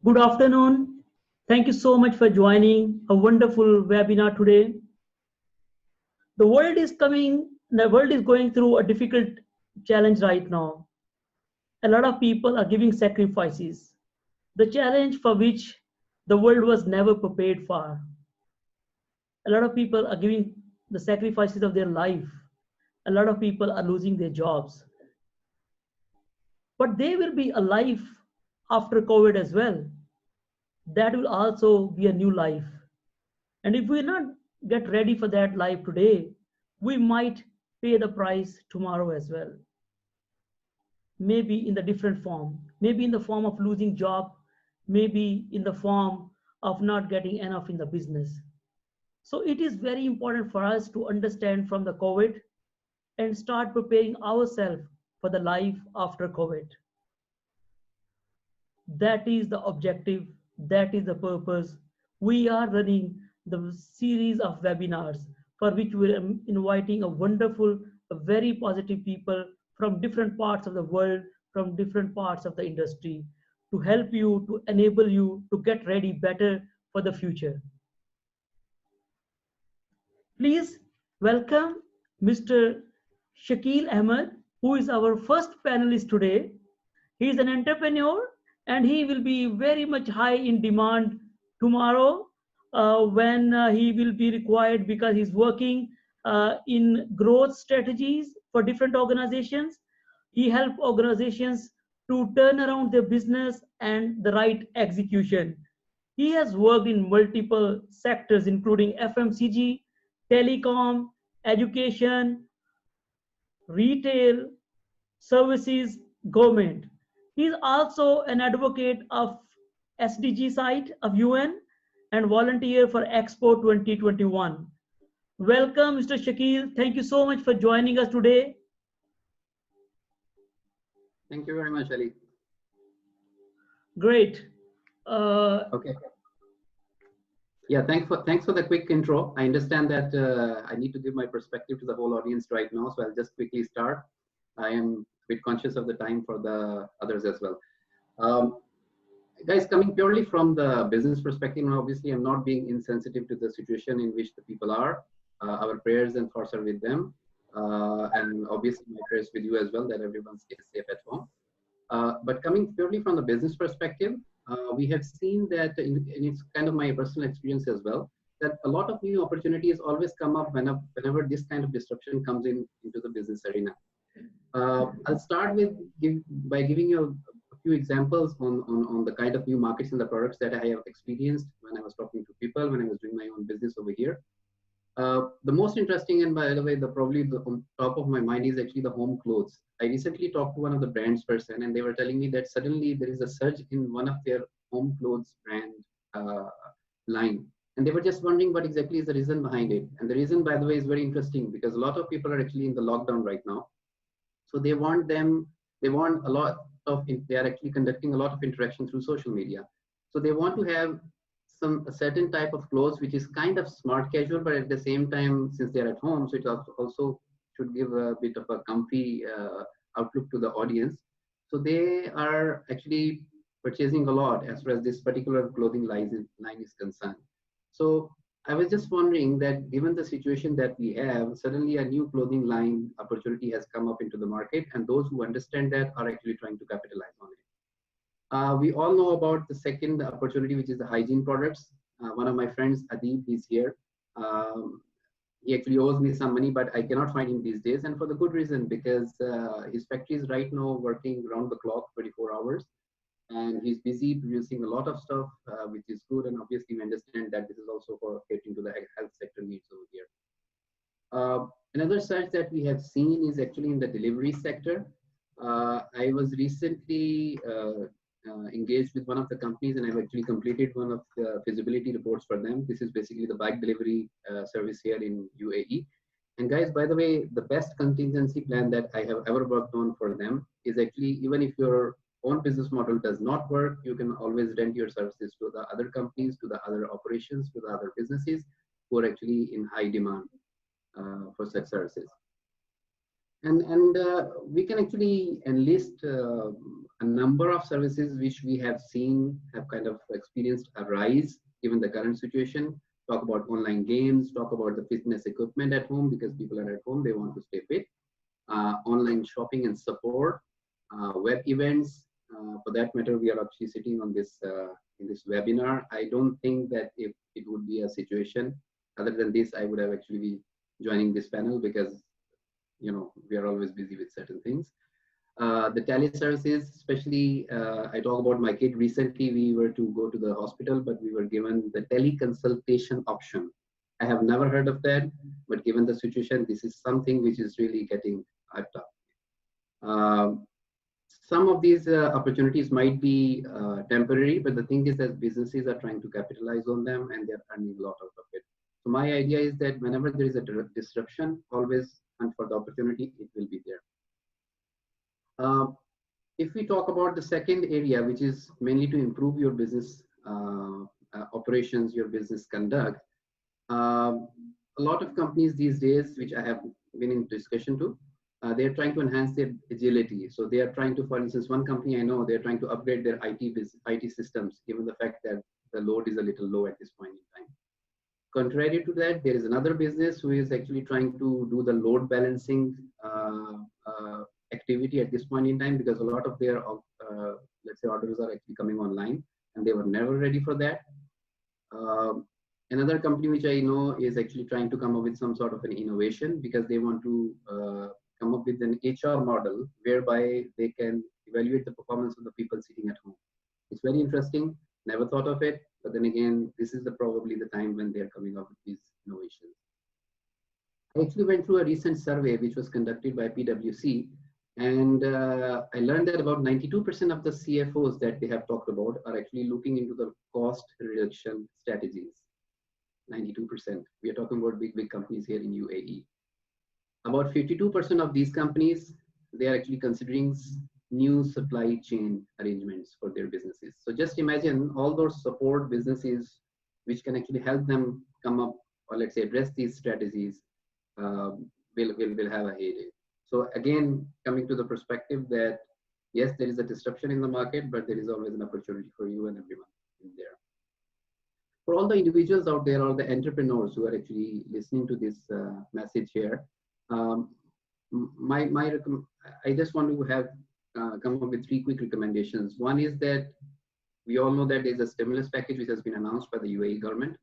Good afternoon. Thank you so much for joining a wonderful webinar today. The world is going through a difficult challenge right now. A lot of people are giving sacrifices, the challenge for which the world was never prepared for. A lot of people are giving the sacrifices of their life. A lot of people are losing their jobs. But there will be a life after COVID as well. That will also be a new life. And if we not get ready for that life today, we might pay the price tomorrow as well. Maybe in the different form, maybe in the form of losing job, maybe in the form of not getting enough in the business. So it is very important for us to understand from the COVID and start preparing ourselves for the life after COVID. That is the objective, that is the purpose. We are running the series of webinars for which we are inviting a wonderful, a very positive people from different parts of the world, from different parts of the industry to help you, to enable you to get ready better for the future. Please welcome Mr. Shakil Ahmed, who is our first panelist today. He is an entrepreneur and he will be very much high in demand tomorrow when he will be required because he's working in growth strategies for different organizations. He helps organizations to turn around their business and the right execution. He has worked in multiple sectors, including FMCG, telecom, education, retail, services, government. He is also an advocate of SDG site of UN and volunteer for Expo 2021. Welcome, Mr. Shakil. Thank you so much for joining us today. Thank you very much, Ali. Great. Okay. Yeah, thanks for the quick intro. I understand that I need to give my perspective to the whole audience right now, so I'll just quickly start. I am a bit conscious of the time for the others as well. Guys, coming purely from the business perspective, obviously I'm not being insensitive to the situation in which the people are. Our prayers and thoughts are with them. And obviously my prayers with you as well, that everyone stays safe at home. But coming purely from the business perspective, we have seen that, and it's kind of my personal experience as well, that a lot of new opportunities always come up whenever this kind of disruption comes into the business arena. I'll start by giving you a few examples on the kind of new markets and the products that I have experienced when I was talking to people, when I was doing my own business over here. The most interesting, and by the way, probably on top of my mind, is actually the home clothes. I recently talked to one of the brands person, and they were telling me that suddenly there is a surge in one of their home clothes brand line, and they were just wondering what exactly is the reason behind it. And the reason, by the way, is very interesting because a lot of people are actually in the lockdown right now, so they are actually conducting a lot of interaction through social media. So they want to have a certain type of clothes which is kind of smart casual, but at the same time, since they're at home, so it also should give a bit of a comfy outlook to the audience. So they are actually purchasing a lot as far as this particular clothing line is concerned. So I was just wondering that given the situation that we have, suddenly a new clothing line opportunity has come up into the market, and those who understand that are actually trying to capitalize on it. We all know about the second opportunity, which is the hygiene products. One of my friends, Adib, is here. He actually owes me some money, but I cannot find him these days, and for the good reason, because his factory is right now working around the clock, 24 hours, and he's busy producing a lot of stuff, which is good, and obviously we understand that this is also for catering to the health sector needs over here. Another surge that we have seen is actually in the delivery sector. I was recently engaged with one of the companies, and I've actually completed one of the feasibility reports for them. This is basically the bike delivery service here in UAE. And guys, by the way, the best contingency plan that I have ever worked on for them is actually, even if your own business model does not work, you can always rent your services to the other companies, to the other operations, to the other businesses who are actually in high demand for such services. And we can actually enlist a number of services which we have seen have kind of experienced a rise given the current situation. Talk about online games, talk about the fitness equipment at home because people are at home, they want to stay fit. Online shopping and support, web events. For that matter, we are actually sitting on this in this webinar. I don't think that if it would be a situation other than this, I would have actually be joining this panel because we are always busy with certain things. The tele services, especially, I talk about my kid. Recently, we were to go to the hospital, but we were given the teleconsultation option. I have never heard of that, but given the situation, this is something which is really getting hyped up. Some of these opportunities might be temporary, but the thing is that businesses are trying to capitalize on them and they're earning a lot out of it. So my idea is that whenever there is a disruption, always hunt for the opportunity, it will be there. If we talk about the second area, which is mainly to improve your business operations, your business conduct, a lot of companies these days, which I have been in discussion to, they're trying to enhance their agility. So they are trying to, for instance, one company I know, they're trying to upgrade their IT systems, given the fact that the load is a little low at this point in time. Contrary to that, there is another business who is actually trying to do the load balancing activity at this point in time, because a lot of their let's say orders are actually coming online and they were never ready for that. Another company which I know is actually trying to come up with some sort of an innovation because they want to come up with an HR model whereby they can evaluate the performance of the people sitting at home. It's very interesting. Never thought of it, but then again, this is probably the time when they're coming up with these innovations. I actually went through a recent survey which was conducted by PwC, and I learned that about 92% of the CFOs that they have talked about are actually looking into the cost reduction strategies. 92%. We are talking about big companies here in UAE. About 52% of these companies, they are actually considering new supply chain arrangements for their businesses. So just imagine all those support businesses which can actually help them come up, or let's say address these strategies, will have a heyday. So again, coming to the perspective that yes, there is a disruption in the market, but there is always an opportunity for you and everyone in there. For all the individuals out there or the entrepreneurs who are actually listening to this message here, I just want to have come up with 3 quick recommendations. One is that we all know that there's a stimulus package which has been announced by the UAE government.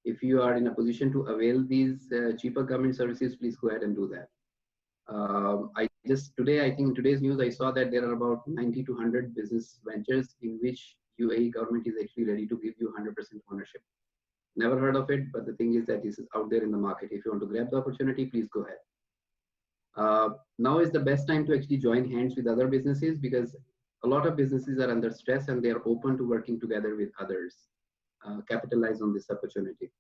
If you are in a position to avail these cheaper government services, please go ahead and do that. I think in today's news, I saw that there are about 90 to 100 business ventures in which UAE government is actually ready to give you 100% ownership. Never heard of it, but the thing is that this is out there in the market. If you want to grab the opportunity, please go ahead. Now is the best time to actually join hands with other businesses because a lot of businesses are under stress and they are open to working together with others. Capitalize on this opportunity.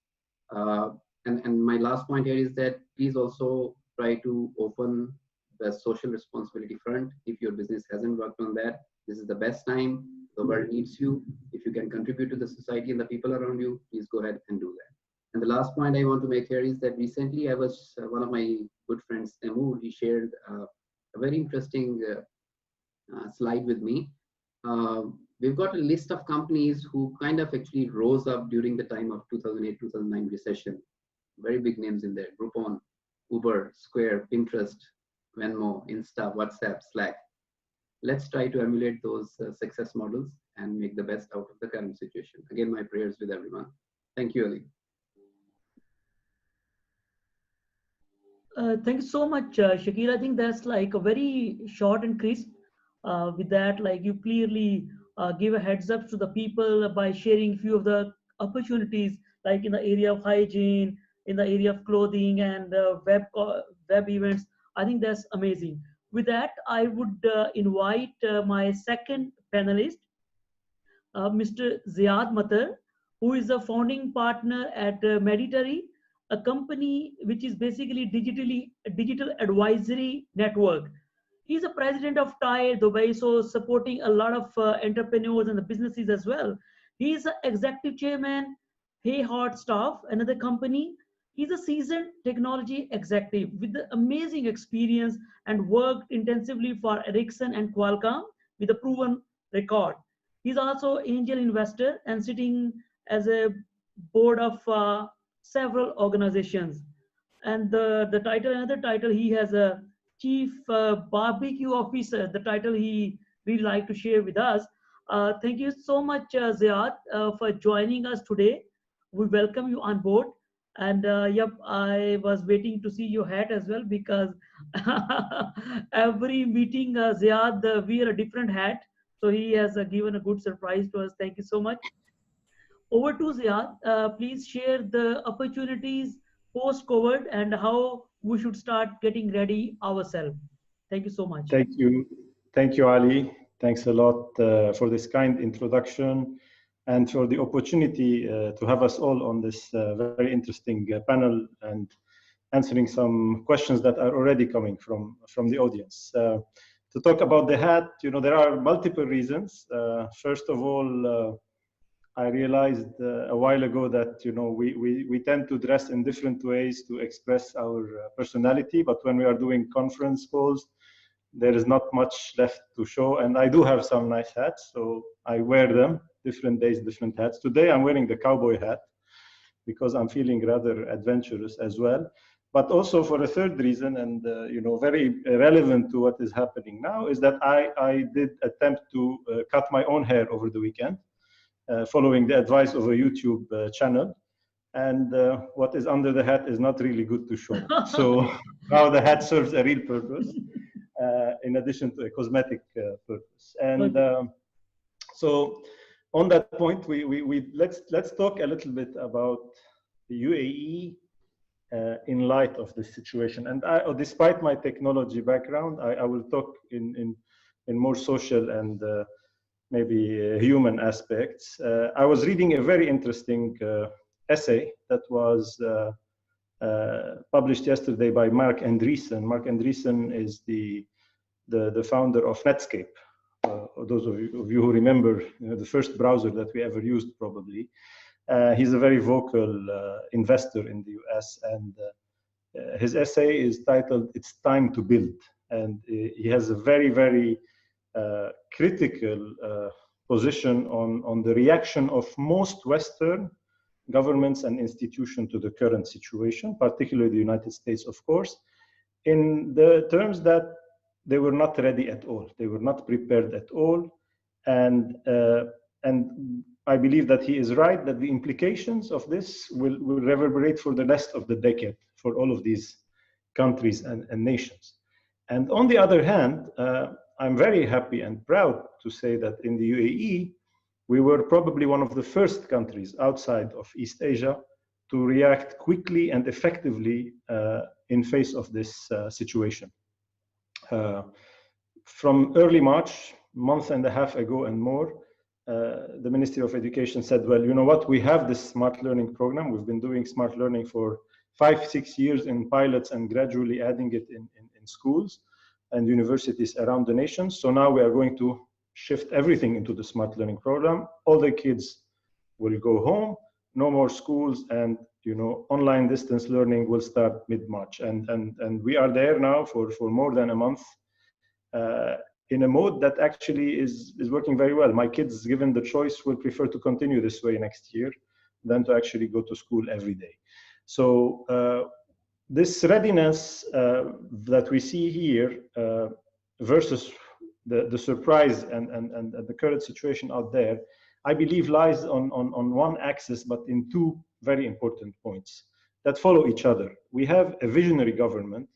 And my last point here is that please also try to open the social responsibility front. If your business hasn't worked on that, this is the best time. The world needs you. If you can contribute to the society and the people around you, please go ahead and do that. And the last point I want to make here is that recently I was, one of my good friends, Emu, he shared a very interesting slide with me. We've got a list of companies who kind of actually rose up during the time of 2008-2009 recession. Very big names in there: Groupon, Uber, Square, Pinterest, Venmo, Insta, WhatsApp, Slack. Let's try to emulate those success models and make the best out of the current situation. Again, my prayers with everyone. Thank you, Ali. Thank you so much, Shakil. I think that's like a very short and crisp. With that, like you clearly give a heads up to the people by sharing few of the opportunities, like in the area of hygiene, in the area of clothing and web events. I think that's amazing. With that, I would invite my second panelist, Mr. Ziad Matar, who is a founding partner at Meditary, a company which is basically digital advisory network. He's a president of TIE Dubai, so supporting a lot of entrepreneurs and the businesses as well. He's an executive chairman, Hey Hot Staff, another company. He's a seasoned technology executive with the amazing experience and worked intensively for Ericsson and Qualcomm, with a proven record. He's also angel investor and sitting as a board of several organizations. And the title, another title, he has a chief barbecue officer, the title he really like to share with us. Thank you so much, Ziad, for joining us today. We welcome you on board. And yep, I was waiting to see your hat as well, because every meeting, Ziad wear a different hat. So he has given a good surprise to us. Thank you so much. Over to Ziad. Please share the opportunities post-COVID and how we should start getting ready ourselves. Thank you so much. Thank you. Thank you, Ali. Thanks a lot for this kind introduction and for the opportunity to have us all on this very interesting panel and answering some questions that are already coming from the audience. To talk about the hat, there are multiple reasons. First of all, I realized a while ago that we tend to dress in different ways to express our personality, but when we are doing conference calls, there is not much left to show. And I do have some nice hats, so I wear them different days, different hats. Today I'm wearing the cowboy hat because I'm feeling rather adventurous as well. But also for a third reason, and very relevant to what is happening now, is that I did attempt to cut my own hair over the weekend, following the advice of a YouTube channel. And what is under the hat is not really good to show. So now the hat serves a real purpose, in addition to a cosmetic purpose. And so on that point, let's talk a little bit about the UAE in light of this situation. And despite my technology background, I will talk in more social and maybe human aspects. I was reading a very interesting essay that was published yesterday by Mark Andreessen. Mark Andreessen is the founder of Netscape. Those of you who remember, the first browser that we ever used, probably. He's a very vocal investor in the US, and his essay is titled "It's Time to Build," and he has a very, very critical position on the reaction of most Western governments and institutions to the current situation, particularly the United States, of course, in the terms that they were not ready at all. They were not prepared at all. And I believe that he is right, that the implications of this will reverberate for the rest of the decade for all of these countries and nations. And on the other hand, I'm very happy and proud to say that in the UAE, we were probably one of the first countries outside of East Asia to react quickly and effectively in face of this situation. From early March, month and a half ago and more, the Ministry of Education said, well, you know what, we have this smart learning program. We've been doing smart learning for 5-6 years in pilots and gradually adding it in schools and universities around the nation. So now we are going to shift everything into the smart learning program. All the kids will go home, no more schools, and online distance learning will start mid-March. And we are there now for more than a month in a mode that actually is working very well. My kids, given the choice, will prefer to continue this way next year than to actually go to school every day. So this readiness that we see here versus the surprise and the current situation out there, I believe lies on one axis, but in two very important points that follow each other. We have a visionary government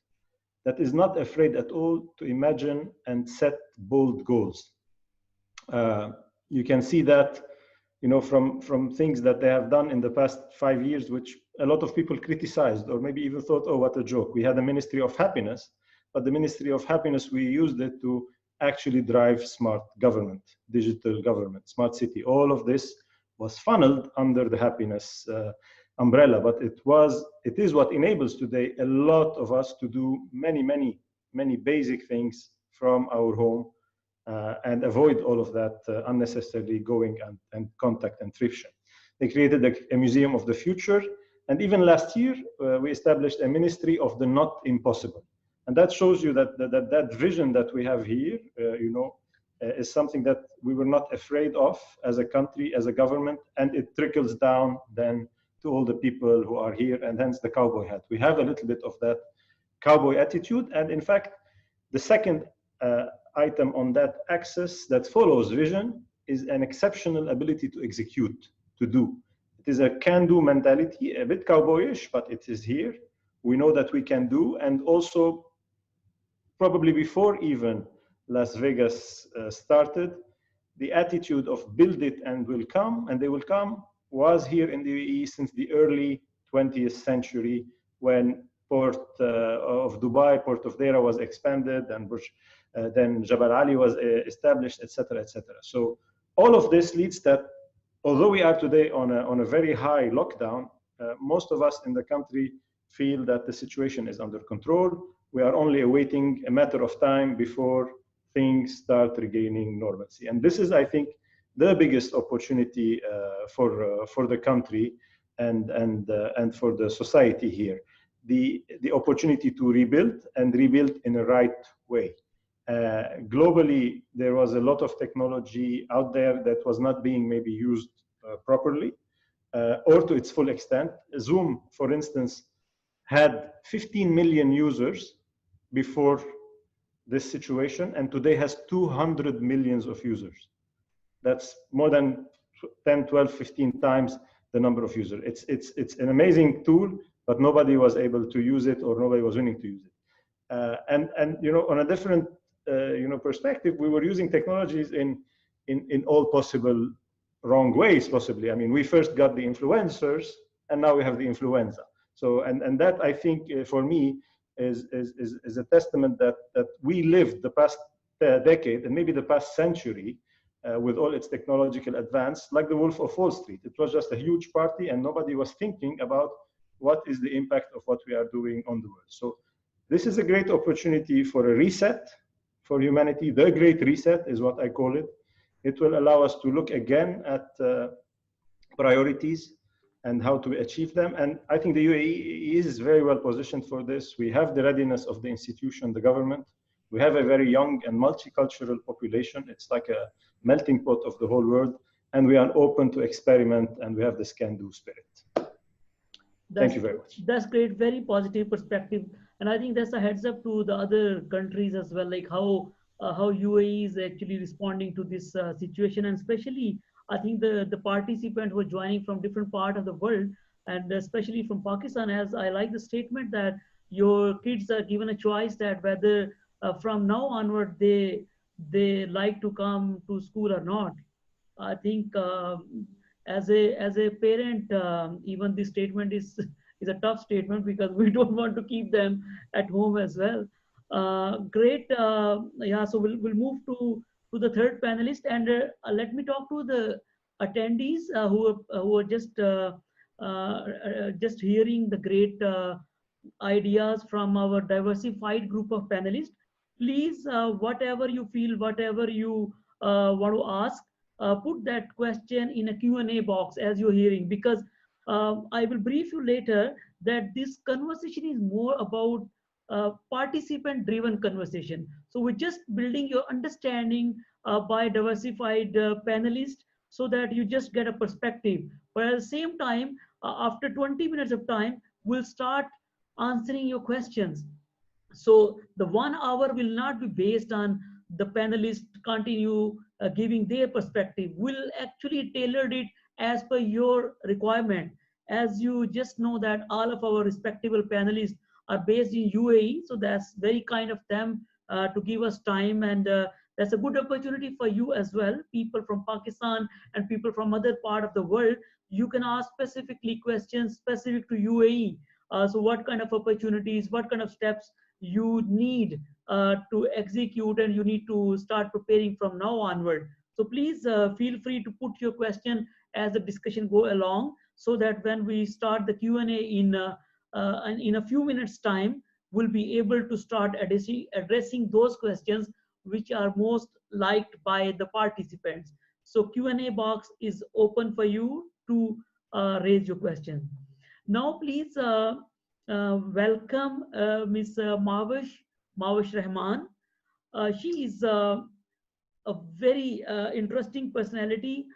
that is not afraid at all to imagine and set bold goals. You can see that, from things that they have done in the past 5 years, which a lot of people criticized or maybe even thought, oh, what a joke. We had a Ministry of Happiness, but the Ministry of Happiness, we used it to actually drive smart government, digital government, smart city. All of this was funneled under the happiness umbrella, but it is what enables today a lot of us to do many basic things from our home and avoid all of that unnecessarily going and contact and friction. They created a museum of the future, and even last year we established a ministry of the not impossible. And that shows you that vision that we have here, is something that we were not afraid of as a country, as a government, and it trickles down then to all the people who are here, and hence the cowboy hat. We have a little bit of that cowboy attitude, and in fact, the second item on that axis that follows vision is an exceptional ability to execute, to do. It is a can-do mentality, a bit cowboyish, but it is here. We know that we can do, and also probably before even Las Vegas started, the attitude of build it and will come, and they will come, was here in the UAE since the early 20th century, when Port of Dubai, Port of Deira was expanded, and then Jabal Ali was established, etc., etc. So all of this leads that, although we are today on a very high lockdown, most of us in the country feel that the situation is under control. We are only awaiting a matter of time before things start regaining normalcy. And this is, I think, the biggest opportunity for the country and for the society here. The opportunity to rebuild and rebuild in a right way. Globally, there was a lot of technology out there that was not being maybe used properly or to its full extent. Zoom, for instance, had 15 million users before this situation, and today has 200 millions of users. That's more than 10, 12, 15 times the number of users. It's an amazing tool, but nobody was able to use it, or nobody was willing to use it. And you know, on a different perspective, we were using technologies in all possible wrong ways, possibly. I mean, we first got the influencers, and now we have the influenza. So, and that, I think, for me, is a testament that we lived the past decade and maybe the past century with all its technological advance, like the Wolf of Wall Street. It was just a huge party, and nobody was thinking about what is the impact of what we are doing on the world. So this is a great opportunity for a reset for humanity. The Great Reset is what I call it. It will allow us to look again at priorities and how to achieve them. And I think the UAE is very well positioned for this. We have the readiness of the institution, the government. We have a very young and multicultural population. It's like a melting pot of the whole world. And we are open to experiment, and we have this can-do spirit. Thank you very much. That's great, very positive perspective. And I think that's a heads up to the other countries as well, like how UAE is actually responding to this situation, and especially I think the participants who are joining from different parts of the world, and especially from Pakistan, as I like the statement that your kids are given a choice that whether from now onward they like to come to school or not. I think as a parent, even this statement is a tough statement, because we don't want to keep them at home as well. Great. Yeah. So we'll move to the third panelist, and let me talk to the attendees who are just hearing the great ideas from our diversified group of panelists. Please, whatever you feel, whatever you want to ask, put that question in a Q&A box as you're hearing, because I will brief you later that this conversation is more about participant-driven conversation. So we're just building your understanding by diversified panelists, so that you just get a perspective. But at the same time, after 20 minutes of time, we'll start answering your questions. So the 1 hour will not be based on the panelists continue giving their perspective. We'll actually tailor it as per your requirement. As you just know that all of our respectable panelists are based in UAE, so that's very kind of them to give us time, and that's a good opportunity for you as well. People from Pakistan and people from other part of the world, you can ask specifically questions specific to UAE. So what kind of opportunities, what kind of steps you need to execute, and you need to start preparing from now onward. So please feel free to put your question as the discussion go along, so that when we start the Q&A in a few minutes time, we'll be able to start addressing those questions which are most liked by the participants. So Q&A box is open for you to raise your question. Now please welcome Ms. Mawish Rahman. She is a very interesting personality,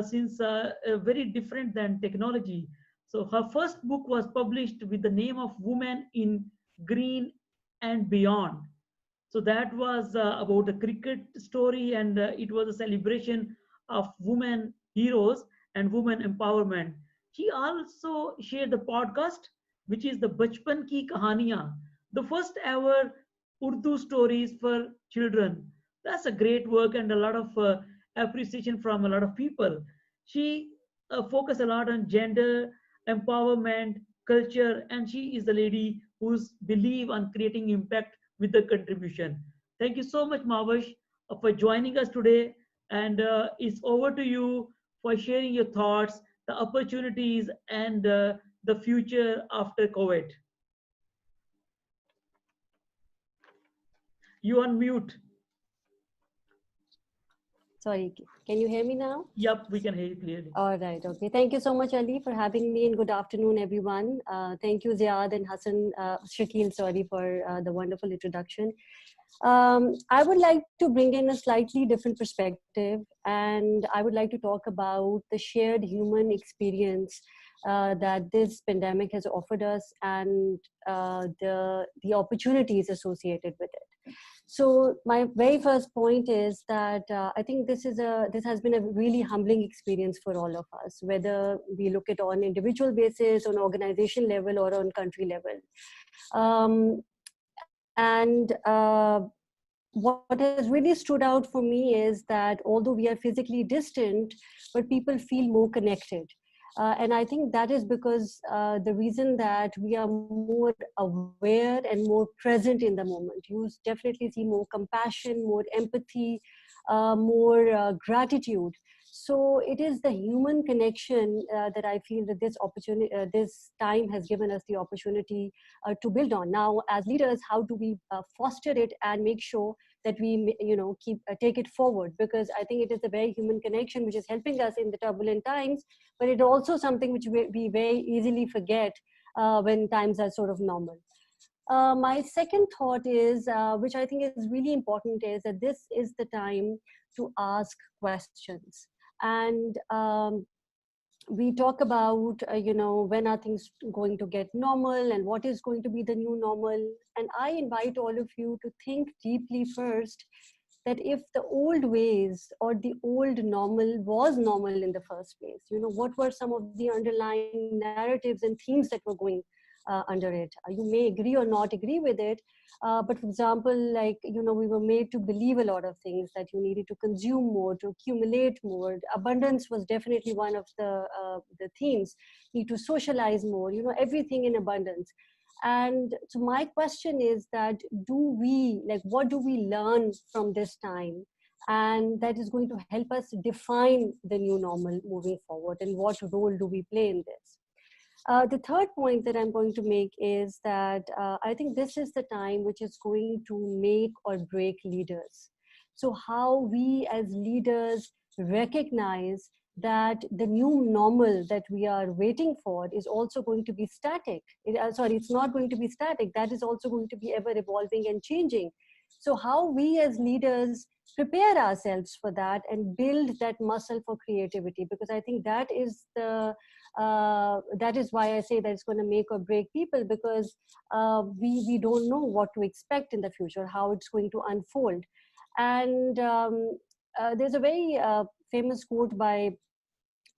since very different than technology. So her first book was published with the name of Woman in Green and Beyond. So that was about a cricket story, and it was a celebration of women heroes and women empowerment. She also shared the podcast, which is the Bachpan Ki Kahaniyan, the first ever Urdu stories for children. That's a great work and a lot of appreciation from a lot of people. She focused a lot on gender empowerment, culture, and she is the lady who's believe on creating impact with the contribution. Thank you so much, Mavish, for joining us today. And it's over to you for sharing your thoughts, the opportunities, and the future after COVID. You on mute. Sorry, can you hear me now? Yep, we can hear you clearly. All right, okay. Thank you so much, Ali, for having me, and good afternoon, everyone. Thank you, Ziad and Hassan, Shakil, sorry, for the wonderful introduction. I would like to bring in a slightly different perspective, and I would like to talk about the shared human experience that this pandemic has offered us, and the opportunities associated with it. So my very first point is that I think this has been a really humbling experience for all of us, whether we look at on individual basis, on organization level, or on country level. And what has really stood out for me is that although we are physically distant, but people feel more connected. And I think that is because the reason that we are more aware and more present in the moment. You definitely see more compassion, more empathy, more gratitude. So it is the human connection that I feel that this opportunity, this time has given us the opportunity to build on. Now, as leaders, how do we foster it and make sure that we, take it forward? Because I think it is a very human connection which is helping us in the turbulent times, but it also something which we very easily forget when times are sort of normal. My second thought is, which I think is really important, is that this is the time to ask questions. And we talk about, when are things going to get normal and what is going to be the new normal. And I invite all of you to think deeply first that if the old ways or the old normal was normal in the first place, what were some of the underlying narratives and themes that were going under it? You may agree or not agree with it, but for example, like, we were made to believe a lot of things, that you needed to consume more, to accumulate more. Abundance was definitely one of the themes. Need to socialize more, everything in abundance. And so my question is that what do we learn from this time? And that is going to help us define the new normal moving forward, and what role do we play in this? The third point that I'm going to make is that I think this is the time which is going to make or break leaders. So how we as leaders recognize that the new normal that we are waiting for is also going to be static. It's not going to be static. That is also going to be ever evolving and changing. So how we as leaders prepare ourselves for that and build that muscle for creativity, because I think that is why I say that it's going to make or break people, because we don't know what to expect in the future, how it's going to unfold. And there's a very famous quote by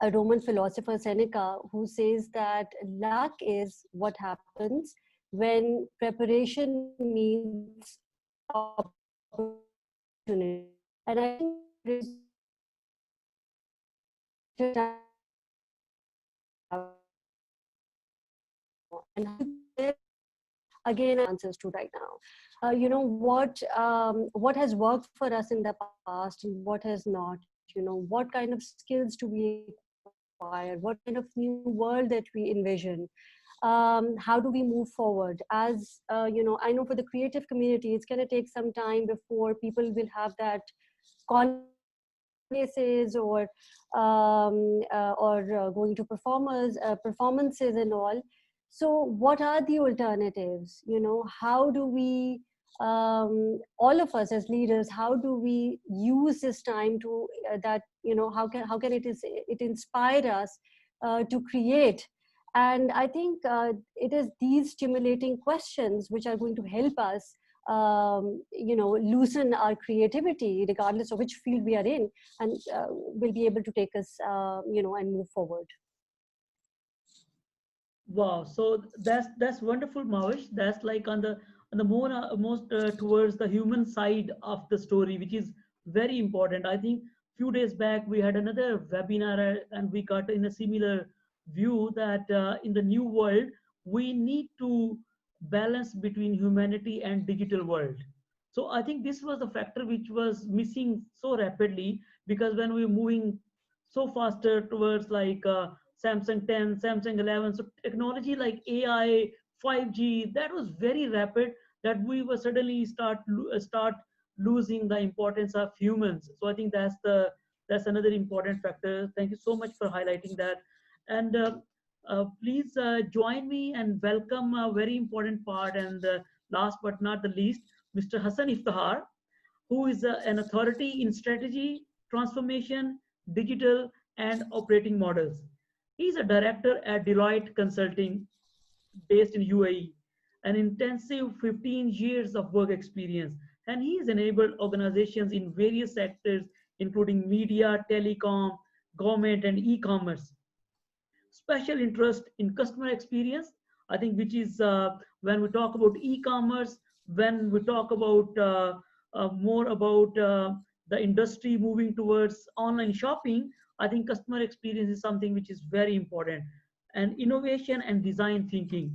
a Roman philosopher, Seneca, who says that luck is what happens when preparation meets opportunity. And I think and again answers to right now, what has worked for us in the past and what has not, what kind of skills do we acquire, what kind of new world that we envision, how do we move forward? As I know for the creative community, it's going to take some time before people will have that places or going to performances and all. So what are the alternatives? How do we all of us as leaders, how do we use this time to that, how can it inspire us to create? And I think it is these stimulating questions which are going to help us loosen our creativity regardless of which field we are in, and will be able to take us and move forward. Wow, so that's wonderful, Mavish. That's like on the more most towards the human side of the story, which is very important. I think few days back we had another webinar, and we got in a similar view that in the new world we need to balance between humanity and digital world. So I think this was the factor which was missing so rapidly, because when we were moving so faster towards like Samsung 10, Samsung 11. So technology like AI, 5G, that was very rapid, that we were suddenly start losing the importance of humans. So I think that's another important factor. Thank you so much for highlighting that. And please join me and welcome a very important part. And last but not the least, Mr. Hassan Iftihar, who is an authority in strategy, transformation, digital, and operating models. He's a director at Deloitte Consulting, based in UAE, an intensive 15 years of work experience, and he has enabled organizations in various sectors, including media, telecom, government, and e-commerce. Special interest in customer experience, I think, which is when we talk about e-commerce, when we talk about more about the industry moving towards online shopping, I think customer experience is something which is very important. And innovation and design thinking.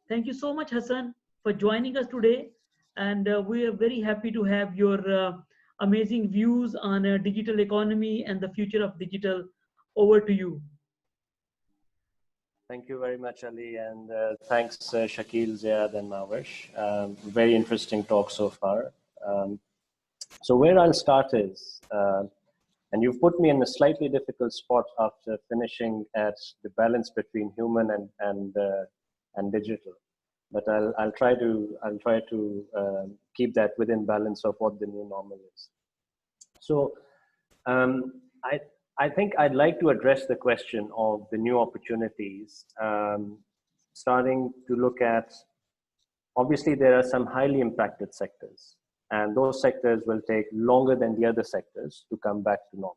Thank you so much, Hassan, for joining us today. And we are very happy to have your amazing views on digital economy and the future of digital. Over to you. Thank you very much, Ali, and thanks, Shakil, Ziad, and Mavish. Very interesting talk so far. So where I'll start is, and you've put me in a slightly difficult spot after finishing at the balance between human and digital, but I'll try to keep that within balance of what the new normal is. So I think I'd like to address the question of the new opportunities, starting to look at, obviously there are some highly impacted sectors, and those sectors will take longer than the other sectors to come back to normal.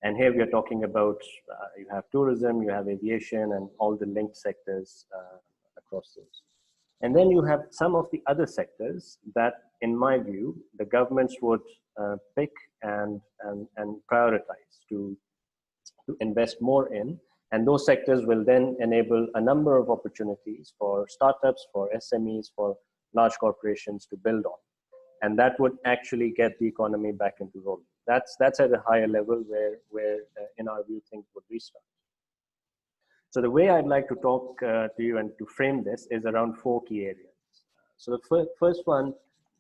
And here we are talking about, you have tourism, you have aviation, and all the linked sectors across those. And then you have some of the other sectors that, in my view, the governments would pick and prioritize to invest more in. And those sectors will then enable a number of opportunities for startups, for SMEs, for large corporations to build on. And that would actually get the economy back into rolling. That's at a higher level where in our view, things would restart. So the way I'd like to talk to you and to frame this is around 4 key areas. So the first one,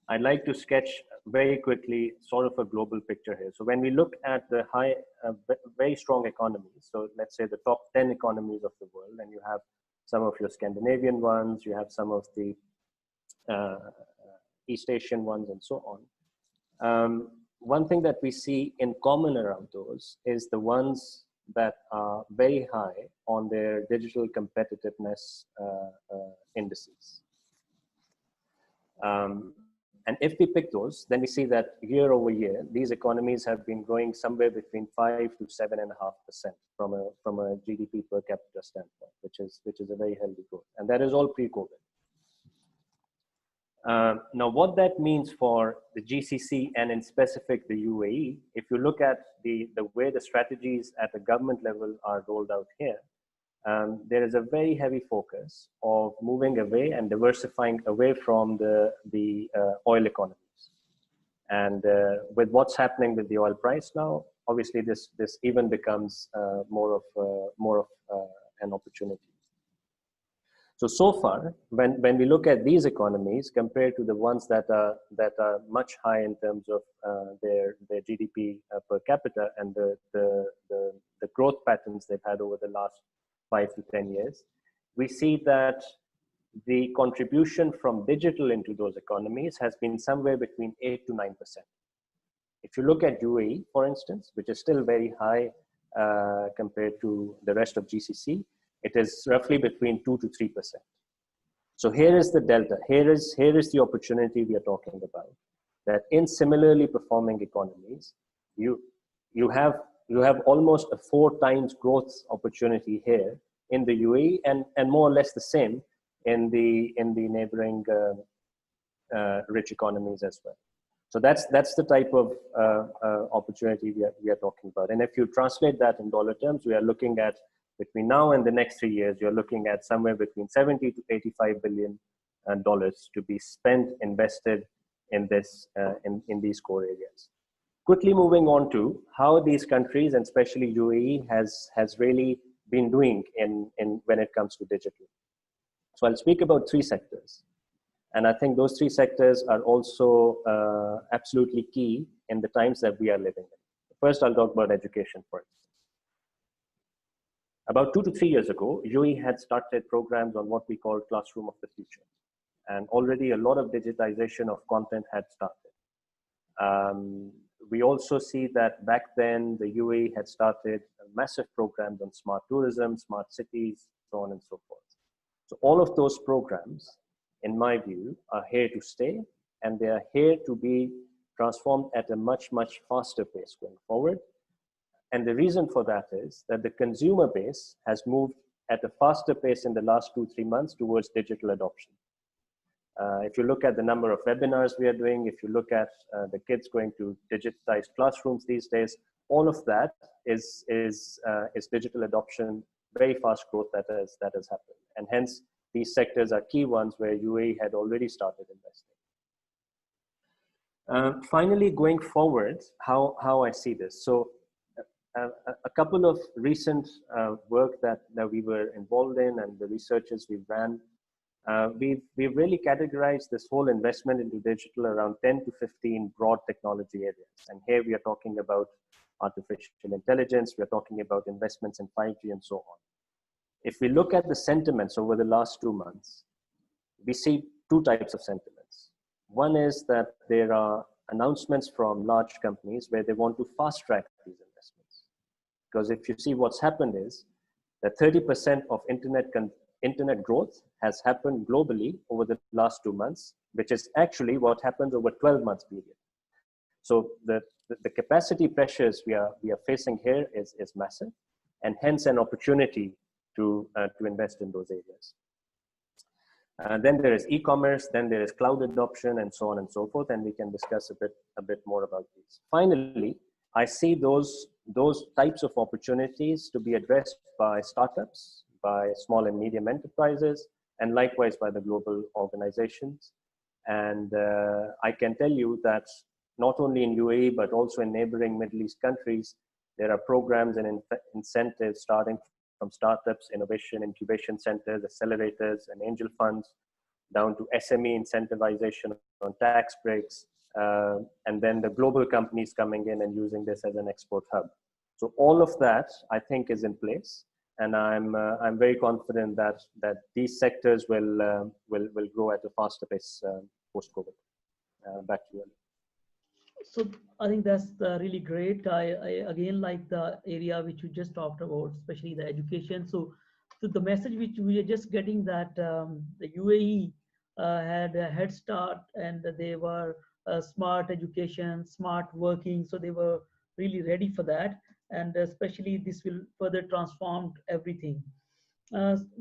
I'd like to sketch very quickly sort of a global picture here. So when we look at the very strong economies, so let's say the top 10 economies of the world, and you have some of your Scandinavian ones, you have some of the East Asian ones, and so on. One thing that we see in common around those is the ones that are very high on their digital competitiveness indices. And if we pick those, then we see that year over year, these economies have been growing somewhere between 5 to 7.5% from a GDP per capita standpoint, which is a very healthy growth, and that is all pre-COVID. Now, what that means for the GCC and in specific the UAE, if you look at the way the strategies at the government level are rolled out here, there is a very heavy focus of moving away and diversifying away from the oil economies. And with what's happening with the oil price now, obviously this even becomes more of an opportunity. So far, when we look at these economies compared to the ones that are much higher in terms of their GDP per capita and the growth patterns they've had over the last 5 to 10 years, we see that the contribution from digital into those economies has been somewhere between 8 to 9%. If you look at UAE, for instance, which is still very high compared to the rest of GCC, it is roughly between 2 to 3%. So here is the delta. Here is the opportunity we are talking about. That in similarly performing economies, you have almost a 4 times growth opportunity here in the UAE, and more or less the same in the neighboring rich economies as well. So that's the type of opportunity we are talking about. And if you translate that in dollar terms, we are looking at, between now and the next 3 years, you're looking at somewhere between 70 to 85 billion dollars to be spent, invested in this in these core areas. Quickly moving on to how these countries, and especially UAE, has really been doing in when it comes to digital. So I'll speak about 3 sectors. And I think those 3 sectors are also absolutely key in the times that we are living in. First, I'll talk about education first. About 2 to 3 years ago, UAE had started programs on what we call Classroom of the Future. And already a lot of digitization of content had started. We also see that back then, the UAE had started massive programs on smart tourism, smart cities, so on and so forth. So all of those programs, in my view, are here to stay, and they are here to be transformed at a much, much faster pace going forward. And the reason for that is that the consumer base has moved at a faster pace in the last 2-3 months towards digital adoption. If you look at the number of webinars we are doing, if you look at the kids going to digitized classrooms these days, all of that is digital adoption, very fast growth that has happened. And hence, these sectors are key ones where UAE had already started investing. Finally, going forward, how I see this. So a couple of recent work that we were involved in, and the researches we ran, we've really categorized this whole investment into digital around 10 to 15 broad technology areas. And here we are talking about artificial intelligence, we are talking about investments in 5G and so on. If we look at the sentiments over the last 2 months, we see 2 types of sentiments. One is that there are announcements from large companies where they want to fast track these investments. Because if you see what's happened is that 30% of internet growth has happened globally over the last 2 months, which is actually what happens over 12 months period. So the capacity pressures we are facing here is massive, and hence an opportunity to invest in those areas. Then there is e-commerce, then there is cloud adoption, and so on and so forth, and we can discuss a bit more about these. Finally, I see those types of opportunities to be addressed by startups, by small and medium enterprises, and likewise by the global organizations. And I can tell you that not only in UAE, but also in neighboring Middle East countries, there are programs and incentives starting from startups, innovation, incubation centers, accelerators, and angel funds, down to SME incentivization on tax breaks, and then the global companies coming in and using this as an export hub. So all of that, I think, is in place, and I'm very confident that these sectors will grow at a faster pace post-COVID. Back to you. So I think that's really great. I again like the area which you just talked about, especially the education. So the message which we are just getting, that the UAE had a head start, and they were smart education, smart working. So they were really ready for that. And especially this will further transform everything.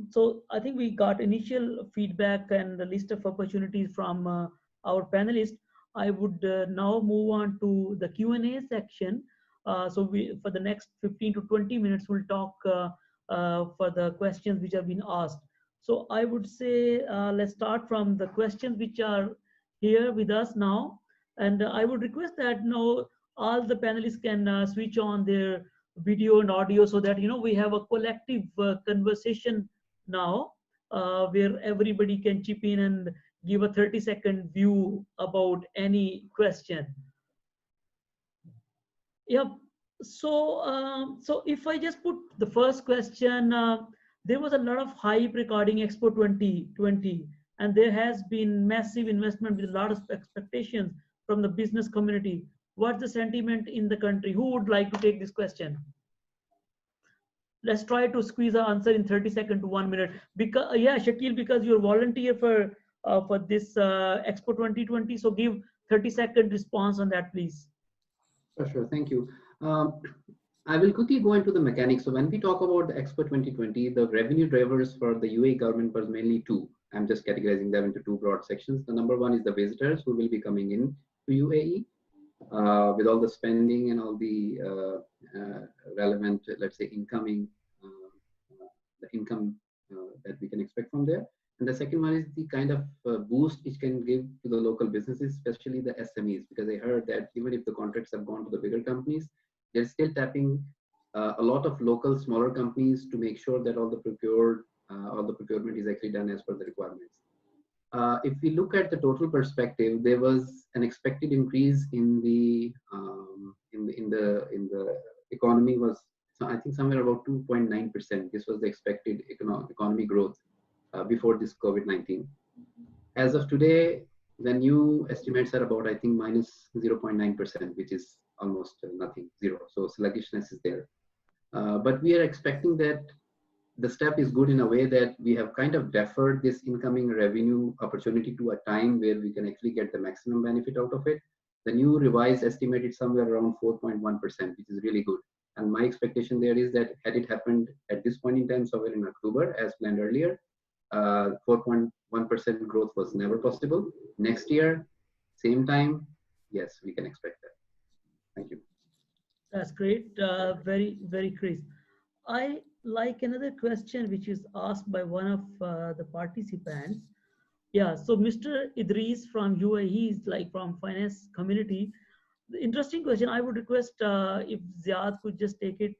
So I think we got initial feedback and a list of opportunities from our panelists. I would now move on to the Q&A section. So for the next 15 to 20 minutes, we'll talk for the questions which have been asked. So I would say let's start from the questions which are here with us now. And I would request that now all the panelists can switch on their video and audio, so that we have a collective conversation now where everybody can chip in and give a 30-second view about any question. Yep. So so if I just put the first question, There was a lot of hype regarding Expo 2020, and there has been massive investment with a lot of expectations from the business community. What's the sentiment in the country? Who would like to take this question? Let's try to squeeze our answer in 30 seconds to 1 minute. Because yeah, Shakil, because you're volunteer for this Expo 2020, so give 30-second response on that, please. Sure, thank you. I will quickly go into the mechanics. So when we talk about the Expo 2020, the revenue drivers for the UAE government was mainly two. I'm just categorizing them into two broad sections. The number one is the visitors who will be coming in to UAE with all the spending and all the relevant, let's say, incoming, the income that we can expect from there. And the second one is the kind of boost it can give to the local businesses, especially the SMEs, because I heard that even if the contracts have gone to the bigger companies, they're still tapping a lot of local smaller companies to make sure that all the procurement is actually done as per the requirements. If we look at the total perspective, there was an expected increase in the economy was, so I think somewhere about 2.9%. This was the expected economy growth before this COVID-19. As of today, the new estimates are about, I think, minus 0.9%, which is almost nothing, zero. So sluggishness is there. But we are expecting that the step is good in a way that we have kind of deferred this incoming revenue opportunity to a time where we can actually get the maximum benefit out of it. The new revised estimate is somewhere around 4.1%, which is really good. And my expectation there is that had it happened at this point in time, somewhere in October, as planned earlier, 4.1% growth was never possible. Next year, same time, yes, we can expect that. Thank you. That's great. Very, very crisp. I like another question which is asked by one of the participants. Yeah, so Mr. Idris from UAE is like from finance community. The interesting question. I would request if Ziad could just take it.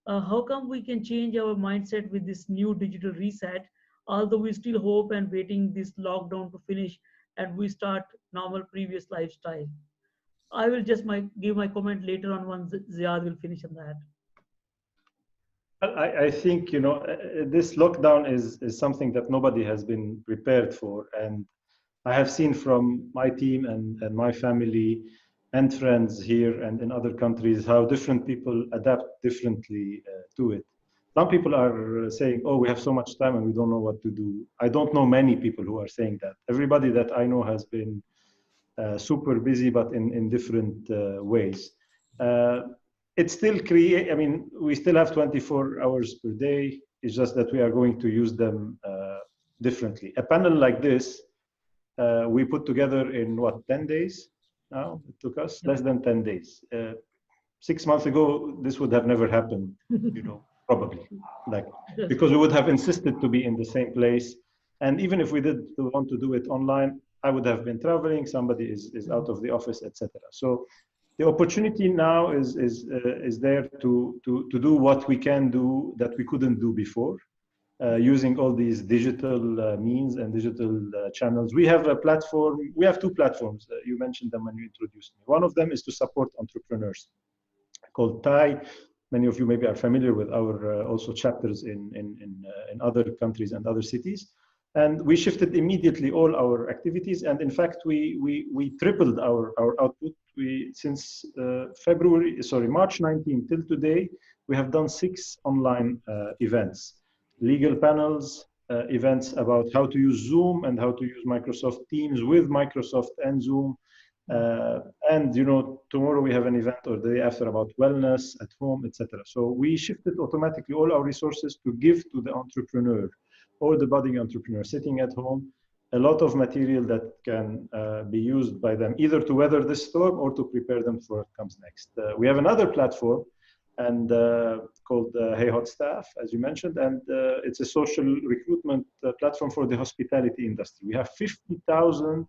How come we can change our mindset with this new digital reset, although we still hope and waiting this lockdown to finish and we start normal previous lifestyle? I will just give my comment later on once Ziad will finish on that. I think, you know, this lockdown is something that nobody has been prepared for. And I have seen from my team and my family and friends here and in other countries how different people adapt differently to it. Some people are saying, oh, we have so much time and we don't know what to do. I don't know many people who are saying that. Everybody that I know has been super busy, but in different ways. It still I mean, we still have 24 hours per day. It's just that we are going to use them differently. A panel like this, we put together in what, 10 days now? It took us less than 10 days. 6 months ago, this would have never happened, you know, probably. Like, because we would have insisted to be in the same place. And even if we did want to do it online, I would have been traveling, somebody is out of the office, etc. So the opportunity now is there to do what we can do that we couldn't do before, using all these digital means and digital channels. We have a platform, we have two platforms. You mentioned them when you introduced me. One of them is to support entrepreneurs called TAI. Many of you maybe are familiar with our also chapters in other countries and other cities. And we shifted immediately all our activities. And in fact, we tripled our output. Since March 19 till today, we have done 6 online events, legal panels, events about how to use Zoom and how to use Microsoft Teams with Microsoft and Zoom. And you know, tomorrow we have an event or the day after about wellness at home, etc. So we shifted automatically all our resources to give to the entrepreneur or the budding entrepreneur sitting at home a lot of material that can be used by them either to weather this storm or to prepare them for what comes next. We have another platform and called Hey Hot Staff, as you mentioned, and it's a social recruitment platform for the hospitality industry. We have 50,000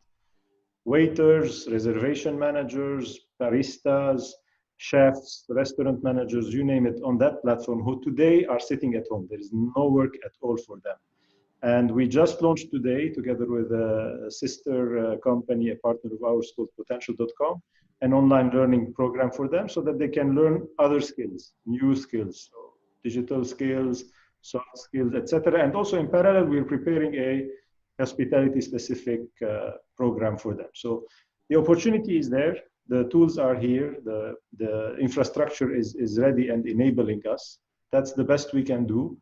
waiters, reservation managers, baristas, chefs, restaurant managers, you name it, on that platform who today are sitting at home. There is no work at all for them. And we just launched today, together with a sister company, a partner of ours called Potential.com, an online learning program for them so that they can learn other skills, new skills, so digital skills, soft skills, etc. And also in parallel, we're preparing a hospitality-specific program for them. So the opportunity is there. The tools are here. The infrastructure is ready and enabling us. That's the best we can do.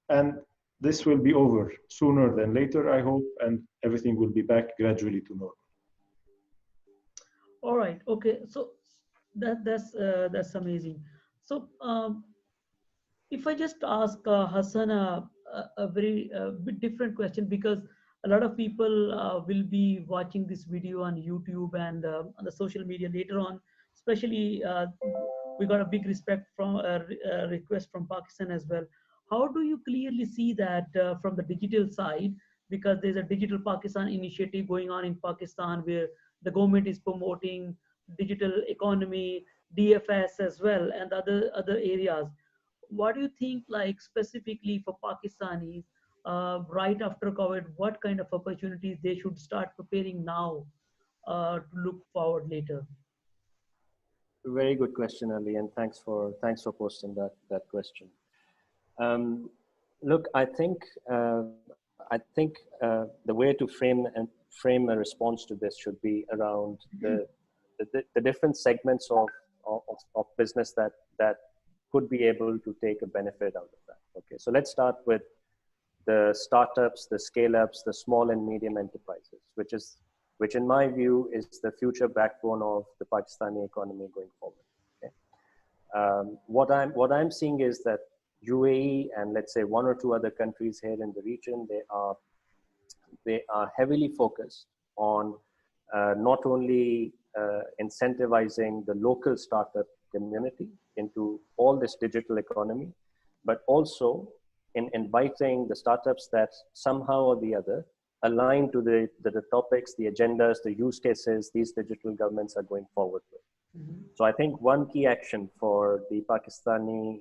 And this will be over sooner than later, I hope, and everything will be back gradually to normal. All right. Okay. So that's amazing. So if I just ask Hassan a very bit different question, because a lot of people will be watching this video on YouTube and on the social media later on. Especially, we got a big respect from request from Pakistan as well. How do you clearly see that from the digital side? Because there's a Digital Pakistan initiative going on in Pakistan where the government is promoting digital economy, DFS as well, and other areas. What do you think, like specifically for Pakistanis, right after COVID, what kind of opportunities they should start preparing now to look forward later? Very good question, Ali, and thanks for posting that question. Look, I think the way to frame a response to this should be around the different segments of business that could be able to take a benefit out of that. Okay, so let's start with the startups, the scale-ups, the small and medium enterprises, which in my view is the future backbone of the Pakistani economy going forward. Okay? What I'm seeing is that UAE and let's say one or two other countries here in the region, they are heavily focused on not only incentivizing the local startup community into all this digital economy, but also in inviting the startups that somehow or the other align to the topics, the agendas, the use cases these digital governments are going forward with. Mm-hmm. So I think one key action for the Pakistani,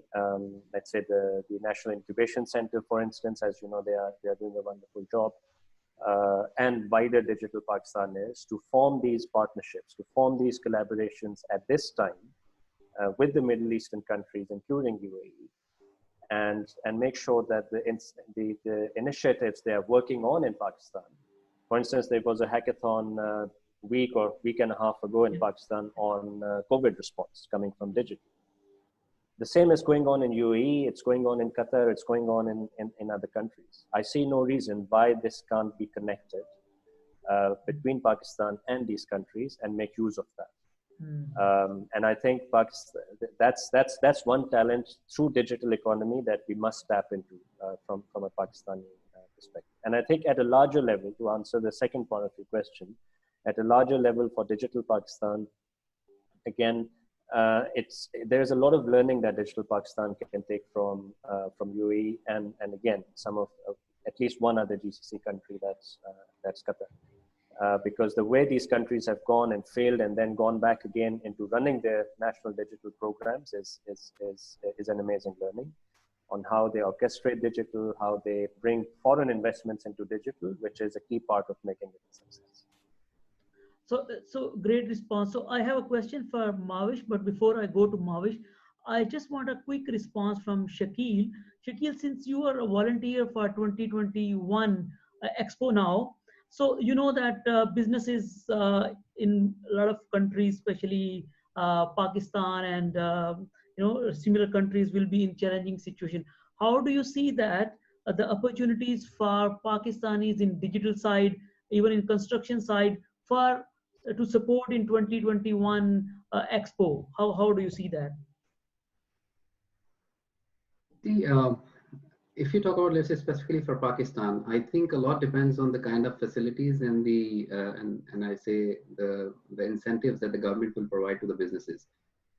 let's say the National Incubation Center, for instance, as you know, they are doing a wonderful job, and wider Digital Pakistan is to form these partnerships, to form these collaborations at this time with the Middle Eastern countries, including UAE, and make sure that the initiatives they are working on in Pakistan. For instance, there was a hackathon week or week and a half ago in Pakistan on COVID response coming from digital. The same is going on in UAE, it's going on in Qatar, it's going on in other countries. I see no reason why this can't be connected between Pakistan and these countries and make use of that. And I think Pakistan, that's one talent through digital economy that we must tap into from a Pakistani perspective. And I think at a larger level, to answer the second part of your question, at a larger level for Digital Pakistan, again, there's a lot of learning that Digital Pakistan can take from UAE and again some of at least one other GCC country, that's Qatar. Because the way these countries have gone and failed and then gone back again into running their national digital programs is an amazing learning on how they orchestrate digital, how they bring foreign investments into digital, which is a key part of making it a success. So great response. So I have a question for Mavish, but before I go to Mavish, I just want a quick response from Shakil. Shakil, since you are a volunteer for 2021 Expo now, so you know that businesses in a lot of countries, especially Pakistan and similar countries, will be in challenging situation. How do you see that the opportunities for Pakistanis in digital side, even in construction side, for to support in 2021 Expo? How do you see that? If you talk about, let's say, specifically for Pakistan, I think a lot depends on the kind of facilities and the and I say the incentives that the government will provide to the businesses.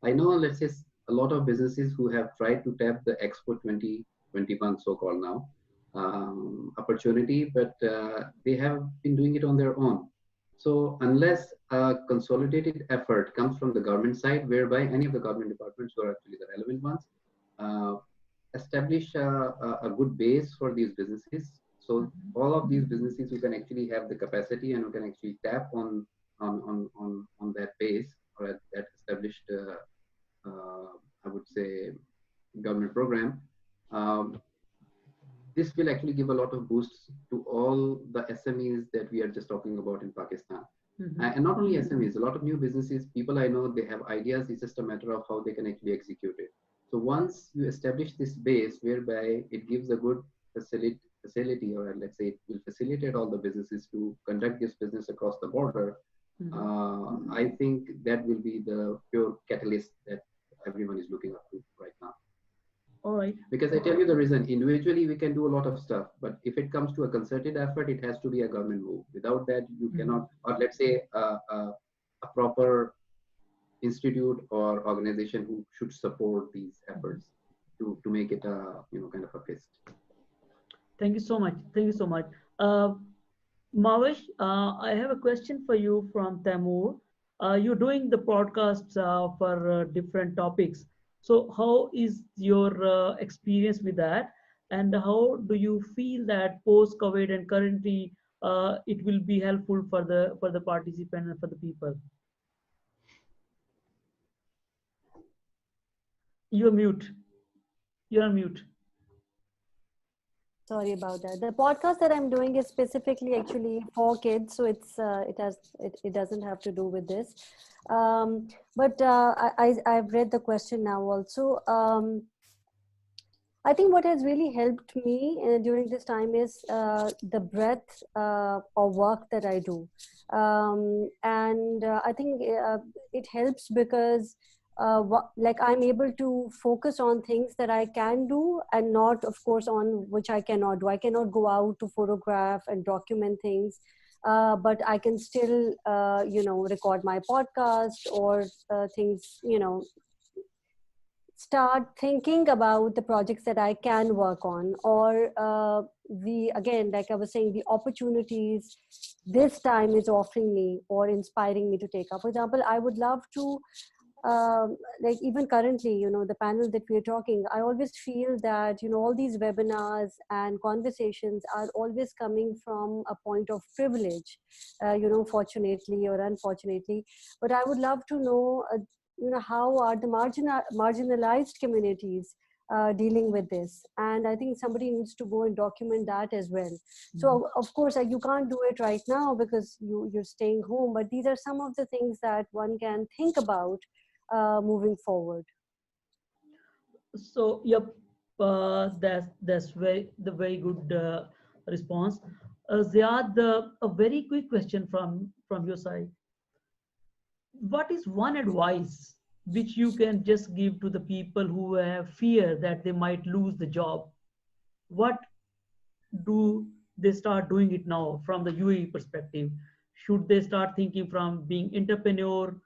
I know, let's say, a lot of businesses who have tried to tap the Expo 2021 so-called now opportunity, but they have been doing it on their own. So unless a consolidated effort comes from the government side, whereby any of the government departments who are actually the relevant ones establish a good base for these businesses, so all of these businesses who can actually have the capacity and who can actually tap on that base or that established, I would say, government program, this will actually give a lot of boosts to all the SMEs that we are just talking about in Pakistan. And not only SMEs, a lot of new businesses, people I know, they have ideas. It's just a matter of how they can actually execute it. So once you establish this base whereby it gives a good facility, or let's say it will facilitate all the businesses to conduct this business across the border, I think that will be the pure catalyst that everyone is looking up to right now. All right. Because I tell you the reason, individually we can do a lot of stuff, but if it comes to a concerted effort, it has to be a government move. Without that, you cannot, or let's say a proper institute or organization who should support these efforts to make it a, kind of a fist. Thank you so much. Thank you so much. Mavish, I have a question for you from Tamur. You're doing the podcasts for different topics. So how is your experience with that? And how do you feel that post-COVID and currently it will be helpful for the participant and for the people? You're mute. You're on mute. Sorry about that. The podcast that I'm doing is specifically actually for kids, so it doesn't have to do with this. But I've read the question now also. I think what has really helped me during this time is the breadth of work that I do. And I think it helps because like I'm able to focus on things that I can do and not, of course, on which I cannot do. I cannot go out to photograph and document things. But I can still, record my podcast or things, start thinking about the projects that I can work on, or again, like I was saying, the opportunities this time is offering me or inspiring me to take up. For example, I would love to, like even currently, the panel that we're talking, I always feel that, all these webinars and conversations are always coming from a point of privilege, fortunately or unfortunately. But I would love to know, how are the marginalized communities dealing with this? And I think somebody needs to go and document that as well. So of course you can't do it right now because you're staying home, but these are some of the things that one can think about moving forward. So yep, that's very good response. Ziad, a very quick question from your side. What is one advice which you can just give to the people who have fear that they might lose the job? What do they start doing it now from the UAE perspective? Should they start thinking from being entrepreneur,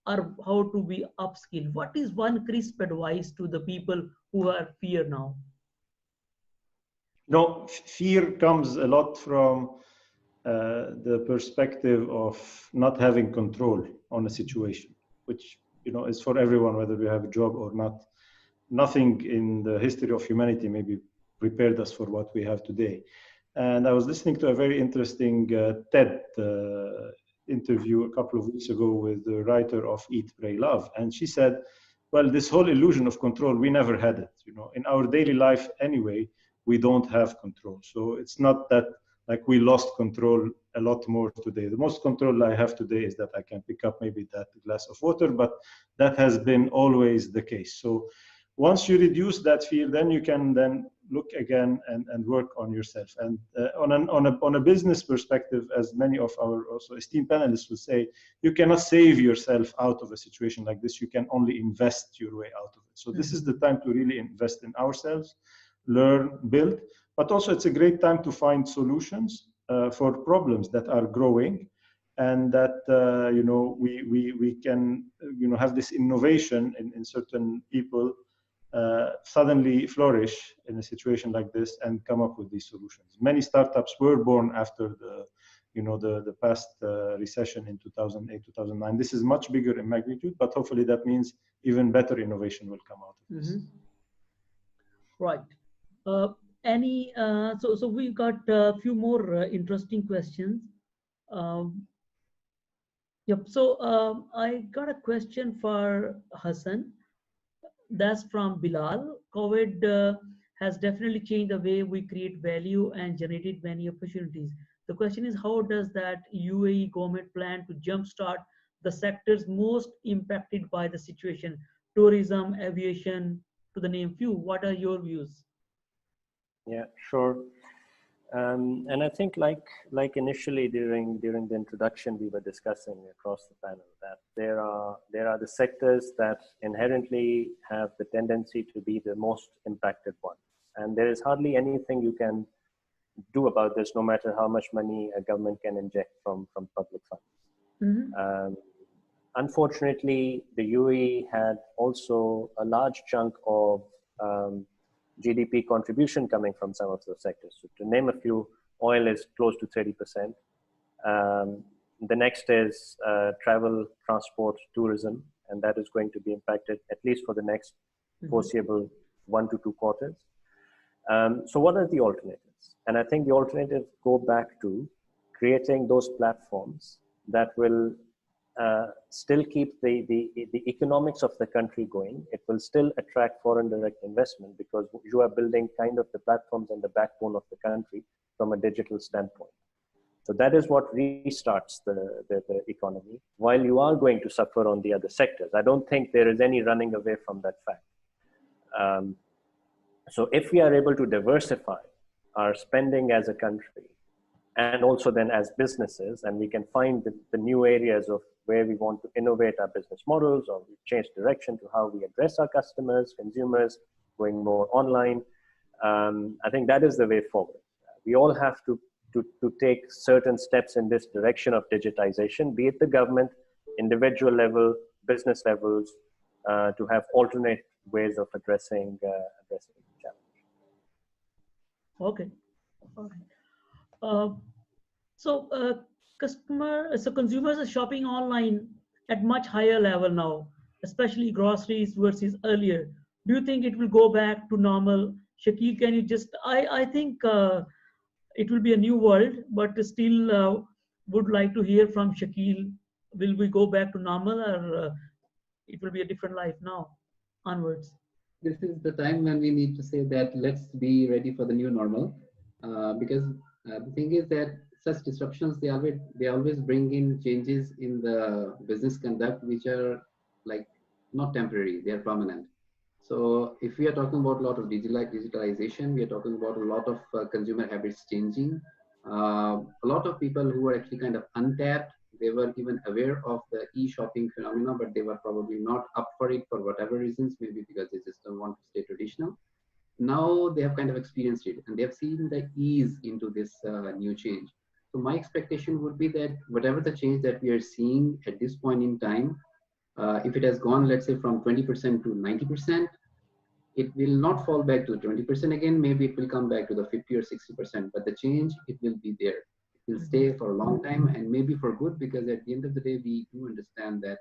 or how to be upskill? What is one crisp advice to the people who are fear now? No, fear comes a lot from the perspective of not having control on a situation, which is for everyone, whether we have a job or not. Nothing in the history of humanity maybe prepared us for what we have today. And I was listening to a very interesting TED interview a couple of weeks ago with the writer of Eat, Pray, Love, and she said, well, this whole illusion of control, we never had it. In our daily life anyway, we don't have control. So it's not that like we lost control a lot more today. The most control I have today is that I can pick up maybe that glass of water, but that has been always the case. So once you reduce that fear, then you can then look again and work on yourself. And on a business perspective, as many of our also esteemed panelists will say, you cannot save yourself out of a situation like this. You can only invest your way out of it. So this is the time to really invest in ourselves, learn, build, but also it's a great time to find solutions for problems that are growing, and that we can have this innovation in certain people suddenly flourish in a situation like this and come up with these solutions. Many startups were born after the past recession in 2008, 2009. This is much bigger in magnitude, but hopefully that means even better innovation will come out of this. Right. So we've got a few more interesting questions. Yep. So I got a question for Hassan. That's from Bilal. COVID has definitely changed the way we create value and generated many opportunities. The question is, how does that UAE government plan to jumpstart the sectors most impacted by the situation? Tourism, aviation, to the name few. What are your views? Yeah, sure. And I think, like initially during the introduction, we were discussing across the panel that there are the sectors that inherently have the tendency to be the most impacted ones, and there is hardly anything you can do about this, no matter how much money a government can inject from public funds. Mm-hmm. Unfortunately, the UAE had also a large chunk of GDP contribution coming from some of those sectors. So to name a few, oil is close to 30%. The next is travel, transport, tourism, and that is going to be impacted at least for the next foreseeable 1 to 2 quarters. So what are the alternatives? And I think the alternatives go back to creating those platforms that will still keep the economics of the country going. It will still attract foreign direct investment because you are building kind of the platforms and the backbone of the country from a digital standpoint. So that is what restarts the economy, while you are going to suffer on the other sectors. I don't think there is any running away from that fact. So if we are able to diversify our spending as a country, and also then as businesses, and we can find the new areas of where we want to innovate our business models, or we change direction to how we address our customers, consumers, going more online, I think that is the way forward. We all have to take certain steps in this direction of digitization, be it the government, individual level, business levels, to have alternate ways of addressing the challenge. Okay. All right. So consumers are shopping online at much higher level now, especially groceries versus earlier. Do you think it will go back to normal? Shakil, can you just? I think it will be a new world, but still would like to hear from Shakil. Will we go back to normal, or it will be a different life now onwards? This is the time when we need to say that let's be ready for the new normal, because the thing is that such disruptions, they always bring in changes in the business conduct which are like not temporary, they are permanent. So if we are talking about a lot of digitalization, we are talking about a lot of consumer habits changing. A lot of people who are actually kind of untapped, they were even aware of the e-shopping phenomena, but they were probably not up for it for whatever reasons, maybe because they just don't want to stay traditional. Now they have kind of experienced it, and they have seen the ease into this new change. So my expectation would be that whatever the change that we are seeing at this point in time, if it has gone, let's say, from 20% to 90%, it will not fall back to 20% again. Maybe it will come back to the 50 or 60%, but the change, it will be there. It will stay for a long time, and maybe for good, because at the end of the day, we do understand that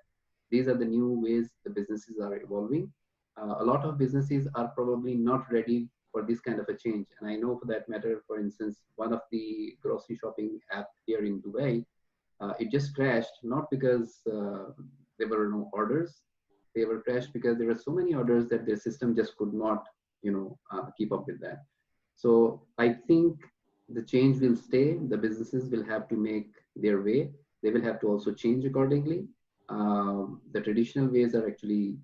these are the new ways the businesses are evolving. A lot of businesses are probably not ready for this kind of a change. And I know, for that matter, for instance, one of the grocery shopping app here in Dubai, it just crashed, not because there were no orders. They were crashed because there were so many orders that their system just could not, keep up with that. So I think the change will stay. The businesses will have to make their way. They will have to also change accordingly. The traditional ways are actually,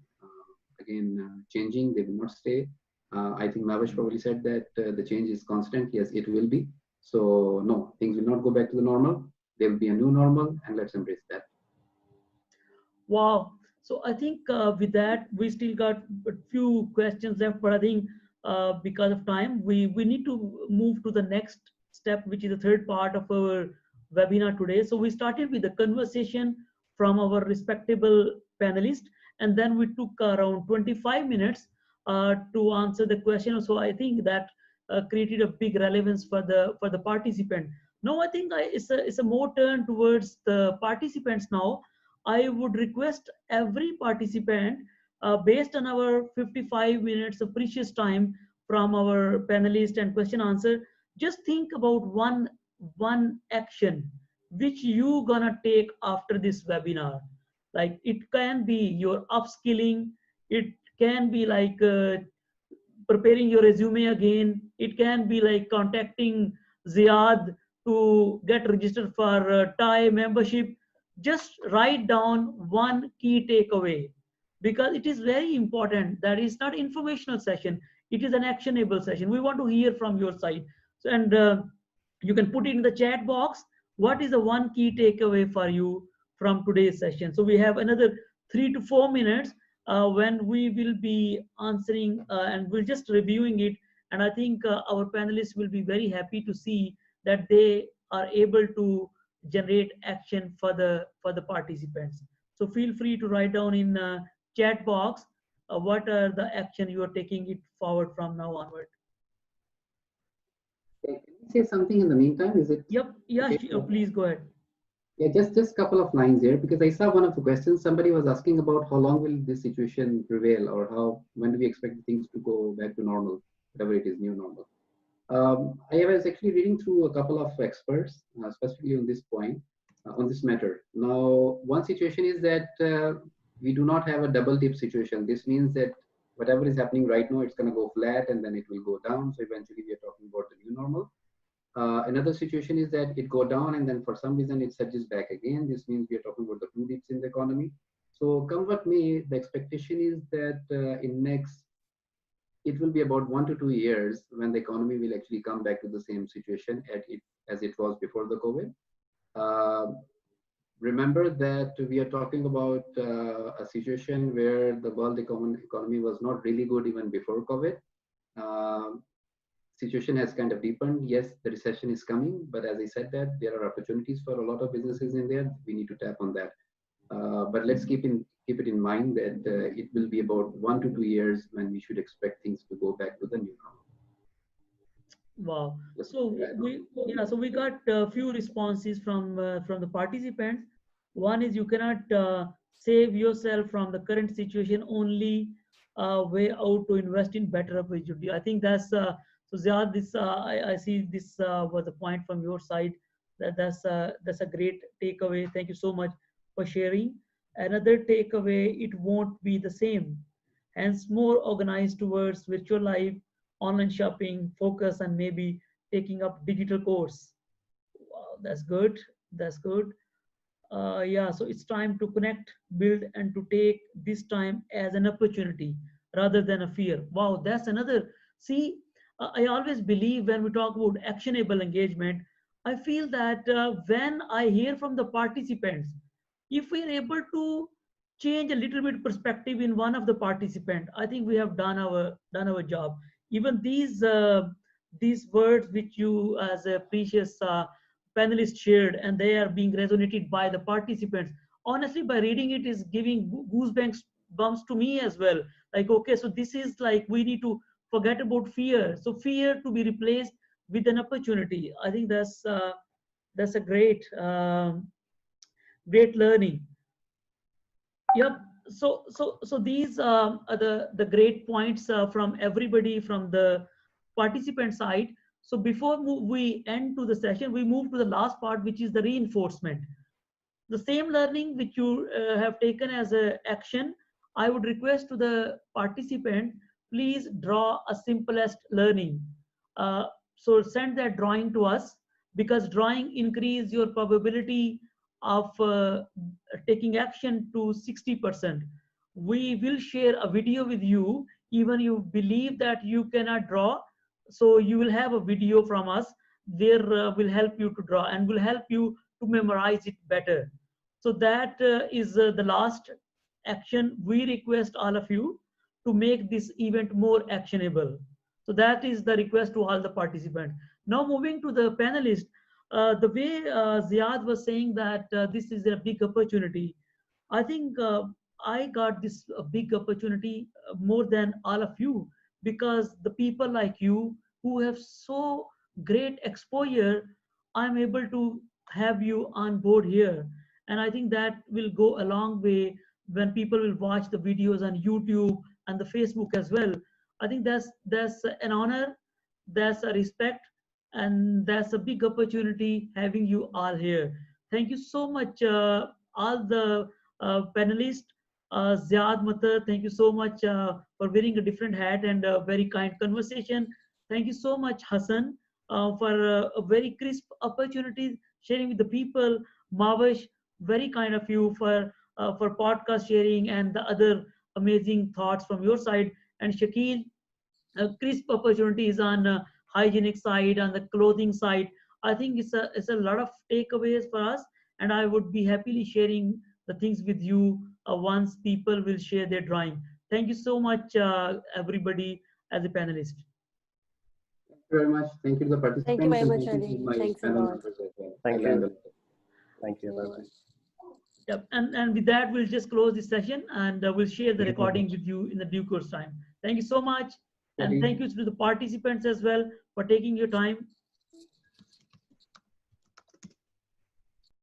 again, changing. They will not stay. I think Mavish probably said that the change is constant. Yes, it will be. So no, things will not go back to the normal. There will be a new normal, and let's embrace that. Wow. So I think with that, we still got a few questions left, but I think because of time, we need to move to the next step, which is the third part of our webinar today. So we started with the conversation from our respectable panelists, and then we took around 25 minutes to answer the question. So I think that created a big relevance for the participant. Now I think it's a more turn towards the participants now. I would request every participant, based on our 55 minutes of precious time from our panelists and question answer, just think about one action which you gonna take after this webinar. Like, it can be your upskilling, it can be like preparing your resume again. It can be like contacting Ziad to get registered for Thai membership. Just write down one key takeaway, because it is very important. That is not informational session, it is an actionable session. We want to hear from your side. So, and you can put it in the chat box. What is the one key takeaway for you from today's session? So we have another 3 to 4 minutes when we will be answering and we're just reviewing it. And I think our panelists will be very happy to see that they are able to generate action for the participants. So feel free to write down in chat box what are the action you are taking it forward from now onward. Can you say something in the meantime? Is it? Yep. Yeah. Okay? Please go ahead. Yeah, just a couple of lines here, because I saw one of the questions. Somebody was asking about how long will this situation prevail, or when do we expect things to go back to normal, whatever it is, new normal. I was actually reading through a couple of experts, specifically on this point, on this matter. Now, one situation is that we do not have a double dip situation. This means that whatever is happening right now, it's going to go flat and then it will go down. So eventually we are talking about the new normal. Another situation is that it go down and then for some reason it surges back again. This means we are talking about the two dips in the economy. So come what may, the expectation is that it will be about 1 to 2 years when the economy will actually come back to the same situation as it was before the COVID. Remember that we are talking about a situation where the world economy was not really good even before COVID. Situation has kind of deepened. Yes, the recession is coming, but as I said that there are opportunities for a lot of businesses in there. We need to tap on that. But let's keep it in mind that it will be about 1 to 2 years when we should expect things to go back to the new normal. Wow. So we got a few responses from the participants. One is you cannot save yourself from the current situation. Only way out to invest in better opportunity. I think that's so Ziad. This I see this was a point from your side. That's a great takeaway. Thank you so much for sharing. Another takeaway: it won't be the same. Hence, more organized towards virtual life, online shopping, focus, and maybe taking up digital course. Wow, that's good. That's good. Yeah, so it's time to connect, build, and to take this time as an opportunity rather than a fear. Wow, that's another. See, I always believe when we talk about actionable engagement, I feel that when I hear from the participants, if we are able to change a little bit perspective in one of the participant, I think we have done our job. Even these words which you as a precious panelist shared, and they are being resonated by the participants. Honestly, by reading it is giving goosebumps bumps to me as well. Like, okay, so this is like we need to forget about fear. So fear to be replaced with an opportunity. I think that's a great learning. Yep. So these are the great points from everybody from the participant side. So before we end to the session, we move to the last part, which is the reinforcement. The same learning which you have taken as a action, I would request to the participant, please draw a simplest learning. So send that drawing to us, because drawing increase your probability of taking action to 60%. We will share a video with you, even you believe that you cannot draw. So you will have a video from us where will help you to draw and will help you to memorize it better. So that is the last action. We request all of you to make this event more actionable. So that is the request to all the participants. Now moving to the panelists, the way Ziad was saying that this is a big opportunity. I think I got this big opportunity more than all of you, because the people like you who have so great exposure, I'm able to have you on board here. And I think that will go a long way when people will watch the videos on YouTube and the Facebook as well. I think that's an honor, that's a respect, and that's a big opportunity having you all here. Thank you so much, all the panelists. Ziad Matar, thank you so much for wearing a different hat and a very kind conversation. Thank you so much, Hassan, for a very crisp opportunity sharing with the people. Mavish, very kind of you for podcast sharing and the other amazing thoughts from your side. And Shakil, crisp opportunities on hygienic side, on the clothing side. I think it's a lot of takeaways for us, and I would be happily sharing the things with you once people will share their drawing. Thank you so much, everybody, as a panelist. Thank you very much. Thank you to the Thank you participants very and much, thank you to Ali. my Thanks a panel lot. members as well. Thank I learned a you. lot. Thank you. Bye-bye. Yep. And with that, we'll just close this session and we'll share the Thank you very recording much. with you in the due course time. Thank you so much. And Shakil. thank you to the participants as well for taking your time